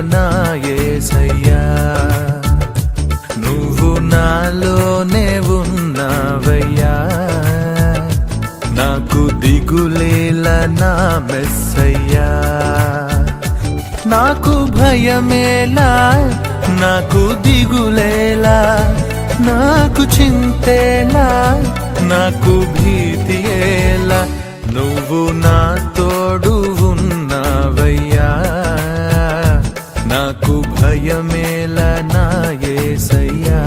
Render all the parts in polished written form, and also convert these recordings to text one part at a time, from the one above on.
నా యేసయ్యా నువ్వు నాలోనే ఉన్నావయ్యా నాకు దిగులేలా నా మెస్సయ్యా నాకు భయమేలా నాకు దిగులేలా నాకు చింతేలా నాకు భీతియేలా నువ్వు నా తోడు ఉన్నావయ్యా నాకు భయమేలా నా యేసయ్యా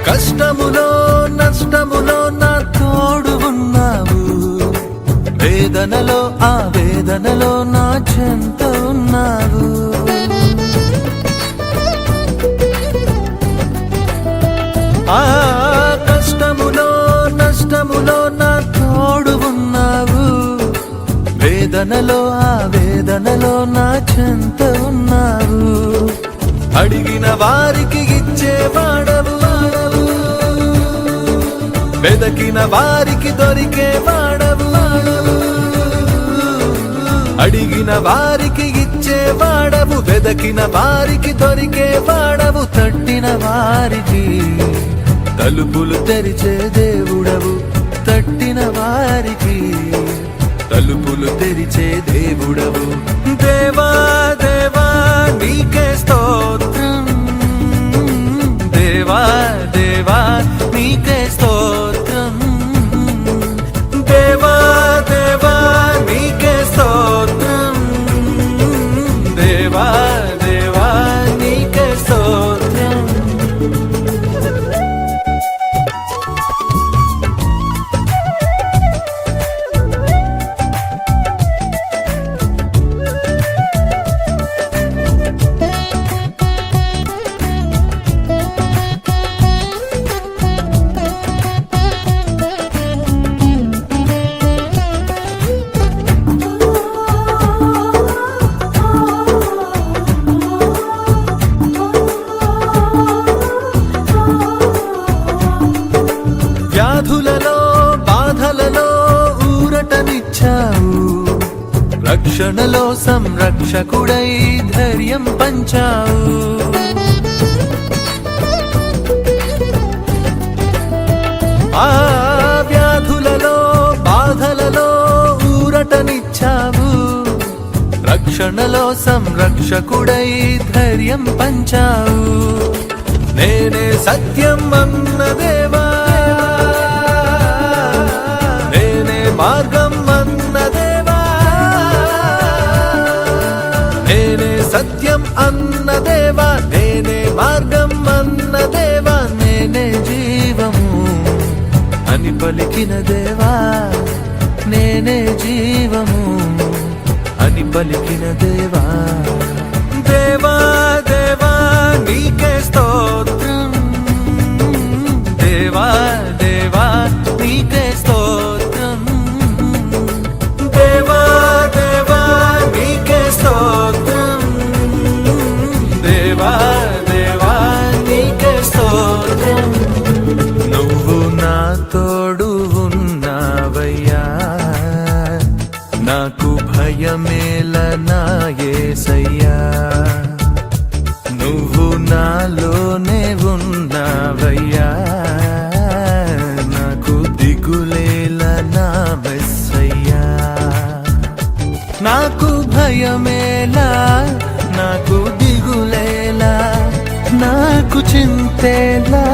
కష్టములో నష్టములో నా తోడు ఉన్నావు వేదనలో ఆ వేదనలో నా చెంత ఉన్నావు ఆ కష్టములో నష్టములో నా తోడు ఉన్నావు వేదనలో ఆ వేదనలో నా చెంత ఉన్నావు అడిగిన వారికి ఇచ్చేవాడవు వెదకిన వారికి దొరికే వాడవు అడిగిన వారికి ఇచ్చేవాడవు వెదకిన వారికి దొరికే వాడవు తట్టిన వారికి తలుపులు తెరిచే దేవుడవు తట్టిన వారికి తలుపులు తెరిచే దేవుడవు దేవా దేవా నీకే స్తోత్రం దేవా దేవా నీకే స్తోత్రం దేవా దేవా నీకే స్తోత్రం దేవా దేవా నీకే స్తోత్రం వ్యాధులలో బాధలలో ఊరటనిచ్చావు రక్షణలో సంరక్షకుడై ధైర్యం పంచావు ఆ వ్యాధులలో బాధలలో ఊరటనిచ్చావు రక్షణలో సంరక్షకుడై ధైర్యం పంచావు నేనే సత్యం అన్న దేవా మార్గం అన్న దేవా నేనే సత్యం అన్న దేవా నేనే మార్గం అన్న దేవా నేనే జీవము అని పలికిన దేవా నేనే జీవము అని పలికిన దేవా దేవా దేవా నీకే స్తోత్రం దేవా దేవా నీకే స్తోత్రం దేవా దేవా నీకే స్తోత్రం దేవా దేవా నీకే స్తోత్రం నువ్వు నా తోడు ఉన్నావయ్యా నాకు భయమేలా నా యేసయ్యా నువ్వు నాలోనే ఉన్నావయ్యా నాకు దిగులేలా నా మెస్సయ్యా నాకు భయమేలా నాకు దిగులేలా నాకు చింతేలా